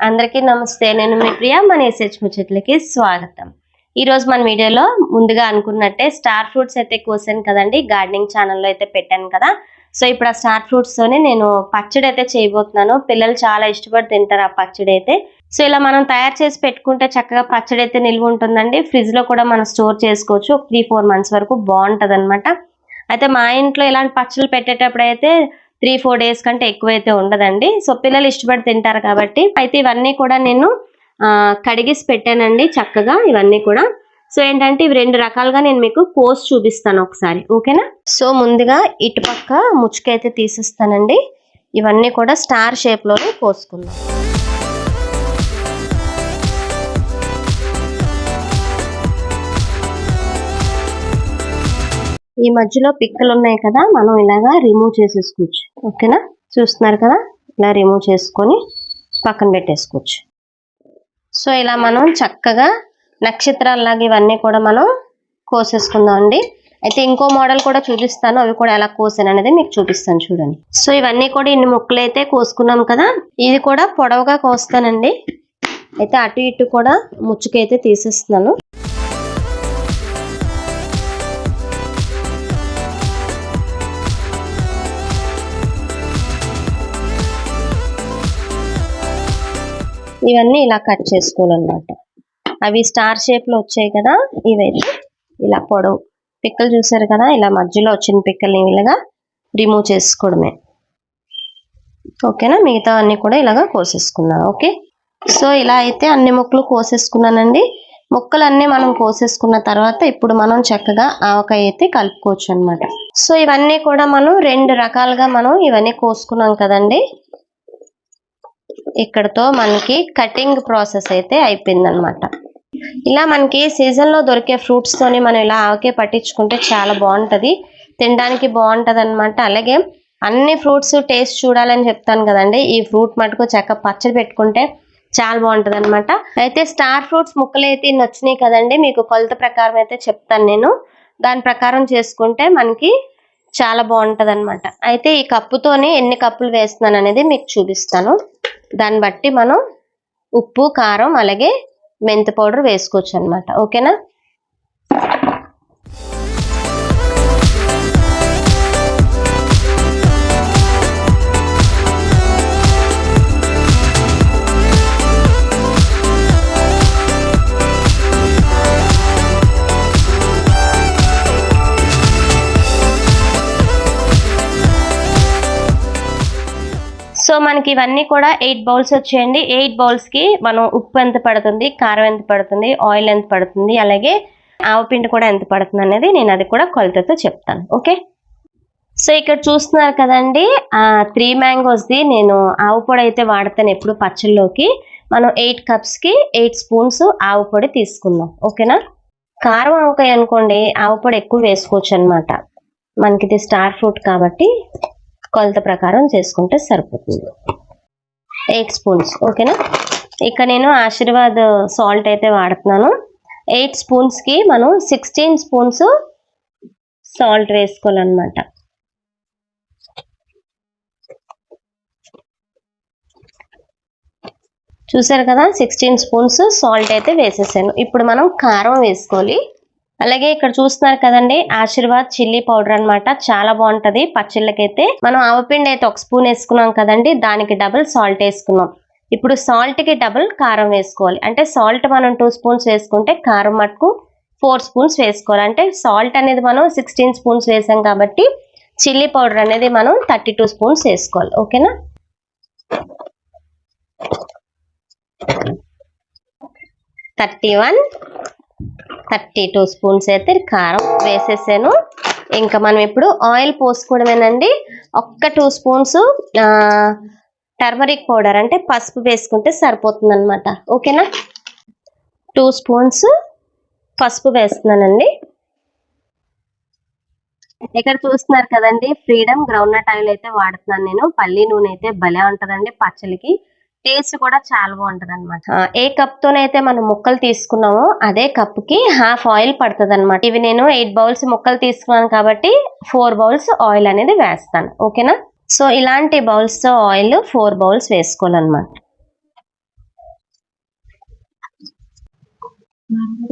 అందరికీ నమస్తే. నేను మీ ప్రియ. మన ఎస్హెచ్ ముచ్చట్లకి స్వాగతం. ఈ రోజు మన వీడియోలో ముందుగా అనుకున్నట్టే స్టార్ ఫ్రూట్స్ అయితే కోసాను కదండి, గార్డెనింగ్ ఛానల్లో అయితే పెట్టాను కదా. సో ఇప్పుడు ఆ స్టార్ ఫ్రూట్స్ తోనే నేను పచ్చడి అయితే చేయబోతున్నాను. పిల్లలు చాలా ఇష్టపడి తింటారు ఆ పచ్చడి అయితే. సో ఇలా మనం తయారు చేసి పెట్టుకుంటే చక్కగా పచ్చడి అయితే నిల్వ ఉంటుందండి. ఫ్రిడ్జ్ లో కూడా మనం స్టోర్ చేసుకోవచ్చు. 3-4 మంత్స్ వరకు బాగుంటది అనమాట. అయితే మా ఇంట్లో ఇలాంటి పచ్చళ్ళు పెట్టేటప్పుడు అయితే 3-4 డేస్ కంటే ఎక్కువైతే ఉండదండి. సో పిల్లలు ఇష్టపడి తింటారు కాబట్టి. అయితే ఇవన్నీ కూడా నేను కడిగేసి పెట్టానండి చక్కగా ఇవన్నీ కూడా. సో ఏంటంటే ఇవి 2 రకాలుగా నేను మీకు కోసి చూపిస్తాను ఒకసారి, ఓకేనా. సో ముందుగా ఇటుపక్క ముచ్చుకైతే తీసిస్తానండి. ఇవన్నీ కూడా స్టార్ షేప్ లోనే కోసుకుందాం. ఈ మధ్యలో పిక్కలు ఉన్నాయి కదా, మనం ఇలాగా రిమూవ్ చేసేసుకోవచ్చు, ఓకేనా. చూస్తున్నారు కదా, ఇలా రిమూవ్ చేసుకొని పక్కన పెట్టేసుకోవచ్చు. సో ఇలా మనం చక్కగా నక్షత్రాలలాగా ఇవన్నీ కూడా మనం కోసేసుకుందాం అండి. అయితే ఇంకో మోడల్ కూడా చూపిస్తాను, అవి కూడా ఎలా కోసాను అనేది మీకు చూపిస్తాను చూడండి. సో ఇవన్నీ కూడా ఇన్ని ముక్కలు అయితే కోసుకున్నాం కదా, ఇది కూడా పొడవుగా కోస్తానండి. అయితే అటు ఇటు కూడా ముచ్చుకైతే తీసేస్తున్నాను. ఇవన్నీ ఇలా కట్ చేసుకోవాలన్నమాట. అవి స్టార్ షేప్ లో వచ్చాయి కదా, ఇవైతే ఇలా పొడవు పిక్కలు చూసారు కదా, ఇలా మధ్యలో వచ్చిన పిక్కల్ని ఇలాగా రిమూవ్ చేసుకోవడమే, ఓకేనా. మిగతా అన్ని కూడా ఇలాగా కోసేసుకున్నాను, ఓకే. సో ఇలా అయితే అన్ని ముక్కలు కోసేసుకున్నానండి. ముక్కలన్నీ మనం కోసేసుకున్న తర్వాత ఇప్పుడు మనం చక్కగా ఆవకాయ అయితే కలుపుకోవచ్చు అనమాట. సో ఇవన్నీ కూడా మనం 2 రకాలుగా మనం ఇవన్నీ కోసుకున్నాం కదండి. ఇక్కడతో మనకి కటింగ్ ప్రాసెస్ అయితే అయిపోయింది అనమాట. ఇలా మనకి సీజన్ లో దొరికే ఫ్రూట్స్ తోని మనం ఇలా ఆవకాయ పట్టించుకుంటే చాలా బాగుంటది, తినడానికి బాగుంటది అనమాట. అలాగే అన్ని ఫ్రూట్స్ టేస్ట్ చూడాలని చెప్తాను కదండి, ఈ ఫ్రూట్ మటుకు చక్కగా పచ్చడి పెట్టుకుంటే చాలా బాగుంటది అనమాట. అయితే స్టార్ ఫ్రూట్స్ ముక్కలు అయితే ఇన్ని వచ్చినాయి కదండి, మీకు కొలత ప్రకారం అయితే చెప్తాను నేను. దాని ప్రకారం చేసుకుంటే మనకి చాలా బాగుంటది అనమాట. అయితే ఈ కప్పుతోని ఎన్ని కప్పులు వేస్తున్నాను అనేది మీకు చూపిస్తాను. దాన్ని బట్టి మనం ఉప్పు, కారం, అలాగే మెంతి పౌడర్ వేసుకోవచ్చు అనమాట, ఓకేనా. సో మనకి ఇవన్నీ కూడా 8 బౌల్స్ వచ్చాయండి. 8 బౌల్స్ కి మనం ఉప్పు ఎంత పడుతుంది, కారం ఎంత పడుతుంది, ఆయిల్ ఎంత పడుతుంది, అలాగే ఆవపిండి కూడా ఎంత పడుతుంది అనేది నేను అది కూడా కొలతతో చెప్తాను, ఓకే. సో ఇక్కడ చూస్తున్నారు కదండి, 3 మ్యాంగోస్ ది నేను ఆవు పొడి అయితే వాడతాను ఎప్పుడు పచ్చళ్ళలోకి. మనం 8 కప్స్ కి 8 స్పూన్స్ ఆవు పొడి తీసుకుందాం, ఓకేనా. కారం ఆవకాయ అనుకోండి, ఆవు పొడి ఎక్కువ వేసుకోవచ్చు అనమాట. మనకి ఇది స్టార్ ఫ్రూట్ కాబట్టి కొలత ప్రకారం చేసుకుంటే సరిపోతుంది. 8 స్పూన్స్, ఓకేనా. ఇక నేను ఆశీర్వాద్ సాల్ట్ అయితే వాడుతున్నాను. 8 స్పూన్స్ కి మనం 16 స్పూన్స్ సాల్ట్ వేసుకోవాలన్నమాట. చూసారు కదా, 16 స్పూన్స్ సాల్ట్ అయితే వేసేసాను. ఇప్పుడు మనం కారం వేసుకోవాలి. అలాగే ఇక్కడ చూస్తున్నారు కదండి, ఆశీర్వాద్ చిల్లీ పౌడర్ అన్నమాట. చాలా బాగుంటది పచ్చళ్ళకైతే. మనం ఆవపిండి అయితే 1 స్పూన్ వేసుకున్నాం కదండి, దానికి డబుల్ సాల్ట్ వేసుకున్నాం. ఇప్పుడు సాల్ట్ కి డబుల్ కారం వేసుకోవాలి. అంటే సాల్ట్ మనం 2 స్పూన్స్ వేసుకుంటే కారం మటుకు 4 స్పూన్స్ వేసుకోవాలి. అంటే సాల్ట్ అనేది మనం 16 స్పూన్స్ వేసాం కాబట్టి చిల్లీ పౌడర్ అనేది మనం 32 స్పూన్స్ వేసుకోవాలి, ఓకేనా. (31, 32 స్పూన్స్ అయితే కారం వేసేసాను. ఇంకా మనం ఇప్పుడు ఆయిల్ పోసుకోవడమేనండి. 2 స్పూన్స్ టర్మరిక్ పౌడర్ అంటే పసుపు వేసుకుంటే సరిపోతుంది అనమాట, ఓకేనా. 2 స్పూన్స్ పసుపు వేస్తున్నానండి. ఇక్కడ చూస్తున్నారు కదండి, ఫ్రీడమ్ గ్రౌండ్నట్ ఆయిల్ అయితే వాడుతున్నాను నేను. పల్లి నూనె అయితే భలే ఉంటదండి పచ్చళ్ళకి, టేస్ట్ కూడా చాలా బాగుంటది అనమాట. ఏ కప్ తోనైతే మనం ముక్కలు తీసుకున్నామో అదే కప్ కి హాఫ్ ఆయిల్ పడుతుంది అనమాట. ఇవి నేను 8 బౌల్స్ ముక్కలు తీసుకున్నాను కాబట్టి 4 బౌల్స్ ఆయిల్ అనేది వేస్తాను, ఓకేనా. సో ఇలాంటి బౌల్స్ తో ఆయిల్ 4 బౌల్స్ వేసుకోవాలన్నమాట.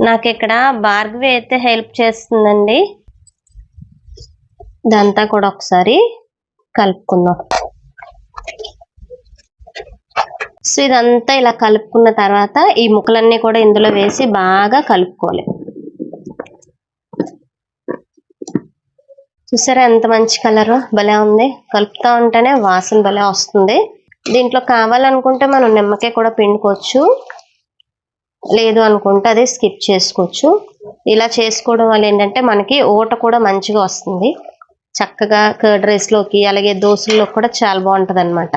నాకు ఇక్కడ భార్గవి అయితే హెల్ప్ చేస్తుందండి. ఇదంతా కూడా ఒకసారి కలుపుకుందాం. సో ఇదంతా ఇలా కలుపుకున్న తర్వాత ఈ ముక్కలన్నీ కూడా ఇందులో వేసి బాగా కలుపుకోవాలి. చూసారా ఎంత మంచి కలర్ భలే ఉంది. కలుపుతా ఉంటేనే వాసన భలే వస్తుంది. దీంట్లో కావాలనుకుంటే మనం నిమ్మకాయ కూడా పిండుకోవచ్చు, లేదు అనుకుంటే అది స్కిప్ చేసుకోవచ్చు. ఇలా చేసుకోవడం వల్ల ఏంటంటే మనకి ఊట కూడా మంచిగా వస్తుంది. చక్కగా కర్డ్ రైస్ లోకి అలాగే దోశల్లో కూడా చాలా బాగుంటది అనమాట.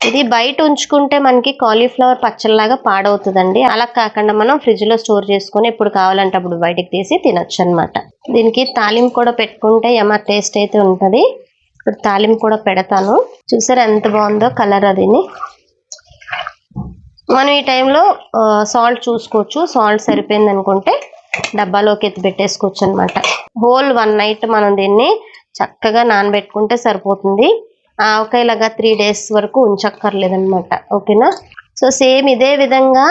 ఇది బయట ఉంచుకుంటే మనకి కాలీఫ్లవర్ పచ్చళ్ళలాగా పాడవుతుందండి. అలా కాకుండా మనం ఫ్రిడ్జ్ లో స్టోర్ చేసుకుని ఎప్పుడు కావాలంటే అప్పుడు బయటకు తీసి తినొచ్చు అనమాట. దీనికి తాలింపు కూడా పెట్టుకుంటే ఏమా టేస్ట్ అయితే ఉంటది. ఇప్పుడు తాలింపు కూడా పెడతాను. చూసారా ఎంత బాగుందో కలర్. అదిని మనం ఈ టైంలో సాల్ట్ చూసుకోవచ్చు. సాల్ట్ సరిపోయింది అనుకుంటే డబ్బాలోకి ఎత్తి పెట్టేసుకోవచ్చు అనమాట. హోల్ 1 నైట్ మనం దీన్ని చక్కగా నానబెట్టుకుంటే సరిపోతుంది. ఆవకాయలాగా 3 days వరకు ఉంచక్కర్లేదన్నమాట. ఓకేనా. సో సేమ్ ఇదే విధంగా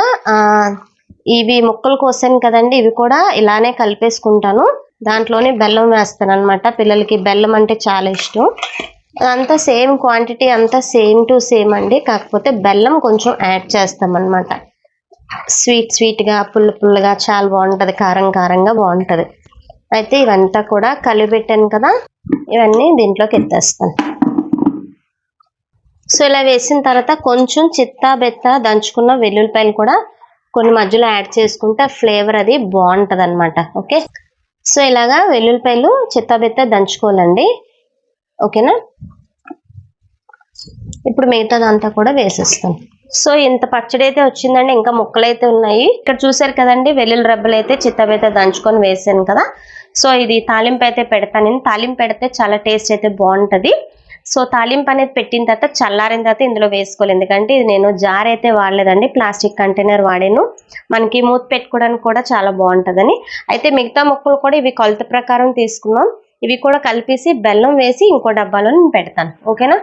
ఇవి ముక్కలు కోసాను కదండి, ఇవి కూడా ఇలానే కలిపేసుకుంటాను. దాంట్లోనే బెల్లం వేస్తాను అనమాట. పిల్లలకి బెల్లం అంటే చాలా ఇష్టం. అదంతా సేమ్ క్వాంటిటీ, అంతా సేమ్ టు సేమ్ అండి. కాకపోతే బెల్లం కొంచెం యాడ్ చేస్తాం అనమాట. స్వీట్ గా పుల్ల పుల్లగా చాలా బాగుంటది. కారం కారంగా బాగుంటది. అయితే ఇవంతా కూడా కలిపెట్టాను కదా, ఇవన్నీ దీంట్లోకి ఎత్తేస్తాను. సో ఇలా వేసిన తర్వాత కొంచెం చిత్తా బెత్త దంచుకున్న వెల్లుల్లిపాయలు కూడా కొన్ని మధ్యలో యాడ్ చేసుకుంటే ఫ్లేవర్ అది బాగుంటది అనమాట. ఓకే. సో ఇలాగా వెల్లుల్లిపాయలు చిత్తా బెత్త దంచుకోవాలండి. ఓకేనా. ఇప్పుడు మిగతాదంతా కూడా వేసేస్తాను. సో ఇంత పచ్చడి అయితే వచ్చిందండి. ఇంకా ముక్కలు అయితే ఉన్నాయి. ఇక్కడ చూసారు కదండి, వెల్లుల్లి రబ్బలు అయితే చిత్తబెత్త దంచుకొని వేసాను కదా. సో ఇది తాలింపు అయితే పెడతాను. నేను తాలింపు పెడితే చాలా టేస్ట్ అయితే బాగుంటది. సో తాలింపు అనేది పెట్టిన తర్వాత చల్లారిన తర్వాత ఇందులో వేసుకోవాలి. ఎందుకంటే ఇది నేను జార్ అయితే వాడలేదండి, ప్లాస్టిక్ కంటైనర్ వాడాను. మనకి మూత పెట్టుకోవడానికి కూడా చాలా బాగుంటుందని. అయితే మిగతా ముక్కలు కూడా ఇవి కొలత ప్రకారం తీసుకున్నాం. ఇవి కూడా కలిపేసి బెల్లం వేసి ఇంకో డబ్బాలో నేను పెడతాను. ఓకేనా.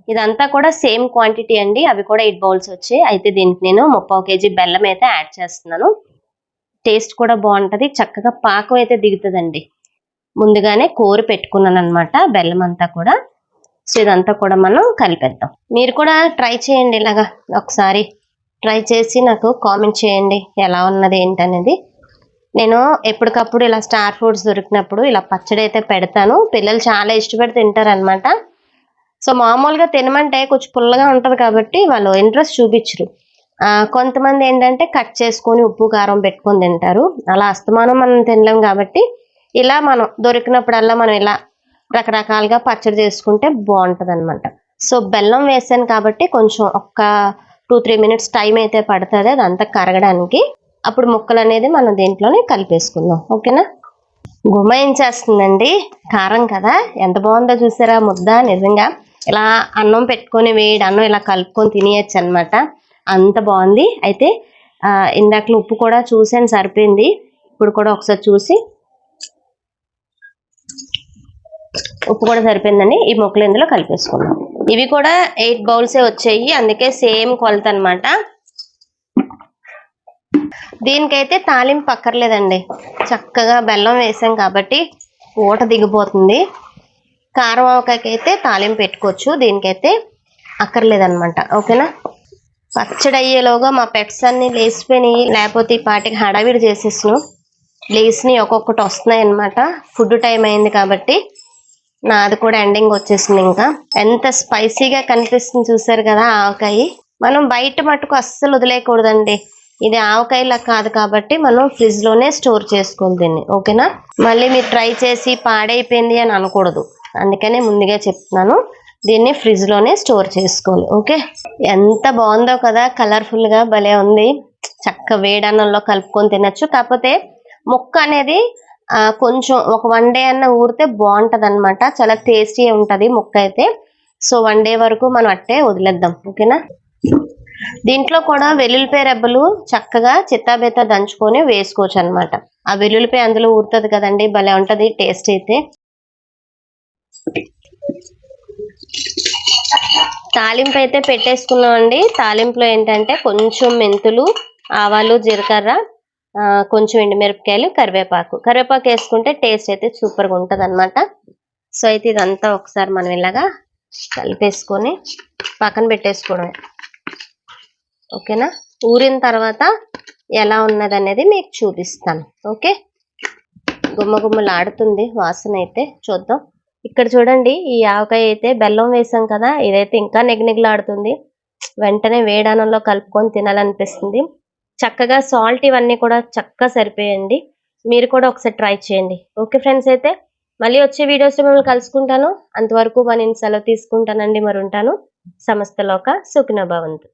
ఇదంతా కూడా సేమ్ క్వాంటిటీ అండి. అవి కూడా 8 bowls వచ్చాయి. అయితే దీనికి నేను 3/4 kg బెల్లం అయితే యాడ్ చేస్తున్నాను. టేస్ట్ కూడా బాగుంటది. చక్కగా పాకం అయితే దిగుతుందండి. ముందుగానే కోరి పెట్టుకున్నాను అనమాట బెల్లం అంతా కూడా. సో ఇదంతా కూడా మనం కలిపేద్దాం. మీరు కూడా ట్రై చేయండి. ఇలాగా ఒకసారి ట్రై చేసి నాకు కామెంట్ చేయండి ఎలా ఉన్నది ఏంటనేది. నేను ఎప్పటికప్పుడు ఇలా స్టార్ ఫ్రూట్స్ దొరికినప్పుడు ఇలా పచ్చడి అయితే పెడతాను. పిల్లలు చాలా ఇష్టపడి తింటారు అనమాట. సో మామూలుగా తినమంటే కొంచెం పుల్లగా ఉంటది కాబట్టి వాళ్ళు ఇంట్రెస్ట్ చూపించరు. కొంతమంది ఏంటంటే కట్ చేసుకొని ఉప్పు కారం పెట్టుకొని తింటారు. అలా అస్తమానం మనం తినలేం కాబట్టి ఇలా మనం దొరికినప్పుడల్లా మనం ఇలా రకరకాలుగా పచ్చడి చేసుకుంటే బాగుంటది అనమాట. సో బెల్లం వేసాను కాబట్టి కొంచెం ఒక్క 2-3 minutes టైం అయితే పడుతుంది అదంతా కరగడానికి. అప్పుడు ముక్కలు అనేది మనం దీంట్లోనే కలిపేసుకుందాం. ఓకేనా. గుమాయించేస్తుందండి. కారం కదా, ఎంత బాగుందో చూసారా ముద్ద. నిజంగా ఇలా అన్నం పెట్టుకొని వేడి అన్నం ఇలా కలుపుకొని తినేయచ్చు అనమాట. అంత బాగుంది. అయితే ఇందాక ఉప్పు కూడా చూసాను సరిపోయింది. ఇప్పుడు కూడా ఒకసారి చూసి ఉప్పు కూడా సరిపోయిందని ఈ ముక్కలు ఇందులో కలిపేసుకున్నాం. ఇవి కూడా 8 bowls వచ్చాయి, అందుకే సేమ్ కొలత అనమాట. దీనికైతే తాలింపు పక్కర్లేదండి. చక్కగా బెల్లం వేసాం కాబట్టి ఊట దిగిపోతుంది. కారం ఆవకాయకైతే తాలింపు పెట్టుకోవచ్చు, దీనికైతే అక్కర్లేదనమాట. ఓకేనా. పచ్చడి అయ్యేలోగా మా పెట్స్ అన్ని లేచిపోయినాయి, లేకపోతే ఈ పాటికి హడావిడి చేసేసాను. లేచిని ఒక్కొక్కటి వస్తున్నాయి అనమాట. ఫుడ్ టైం అయింది కాబట్టి నాది కూడా ఎండింగ్ వచ్చేసింది. ఇంకా ఎంత స్పైసీగా కనిపిస్తుంది చూసారు కదా ఆవకాయ. మనం బయట మట్టుకు అస్సలు వదిలేయకూడదండి. ఇది ఆవకాయలా కాదు కాబట్టి మనం ఫ్రిడ్జ్ లోనే స్టోర్ చేసుకోవాలి దీన్ని. ఓకేనా. మళ్ళీ మీరు ట్రై చేసి పాడైపోయింది అని అనకూడదు. అందుకనే ముందుగా చెప్తున్నాను, దీన్ని ఫ్రిడ్జ్ లోనే స్టోర్ చేసుకోవాలి. ఓకే. ఎంత బాగుందో కదా, కలర్ఫుల్ గా భలే ఉంది. చక్క వేడన్నంలో కలుపుకొని తినచ్చు. కాకపోతే ముక్క అనేది కొంచెం ఒక 1 day అన్న ఊరితే బాగుంటది అనమాట. చాలా టేస్టీ ఉంటది ముక్క అయితే. సో 1 day వరకు మనం అట్టే వదిలేద్దాం. ఓకేనా. దీంట్లో కూడా వెల్లుల్లిపాయ రెబ్బలు చక్కగా చిత్తాబెత్త దంచుకొని వేసుకోవచ్చు అనమాట. ఆ వెల్లుల్లిపాయ అందులో ఊరుతుంది కదండి, భలే ఉంటది టేస్ట్ అయితే. తాలింపు అయితే పెట్టేసుకున్నాం అండి. తాలింపులో ఏంటంటే కొంచెం మెంతులు, ఆవాలు, జీలకర్ర, కొంచెం ఎండుమిరపకాయలు, కరివేపాకు వేసుకుంటే టేస్ట్ అయితే సూపర్గా ఉంటుంది అనమాట. సో అయితే ఇదంతా ఒకసారి మనం ఇలాగా కలిపేసుకొని పక్కన పెట్టేసుకోవడమే. ఓకేనా? ఊరిన తర్వాత ఎలా ఉన్నది అనేది మీకు చూపిస్తాను. ఓకే, గుమ్మగుమ్మలాడుతుంది వాసన అయితే. చూద్దాం. ఇక్కడ చూడండి, ఈ ఆవకాయ అయితే బెల్లం వేసాం కదా, ఇదైతే ఇంకా నిగనిగలాడుతుంది. వెంటనే వేడానంలో కలుపుకొని తినాలనిపిస్తుంది. చక్కగా సాల్ట్ ఇవన్నీ కూడా చక్కగా సరిపోయండి. మీరు కూడా ఒకసారి ట్రై చేయండి. ఓకే ఫ్రెండ్స్, అయితే మళ్ళీ వచ్చే వీడియోస్లో మిమ్మల్ని కలుసుకుంటాను. అంతవరకు నేను సెలవు తీసుకుంటానండి. మరి ఉంటాను. సమస్తలోక సుఖినో భవంతు.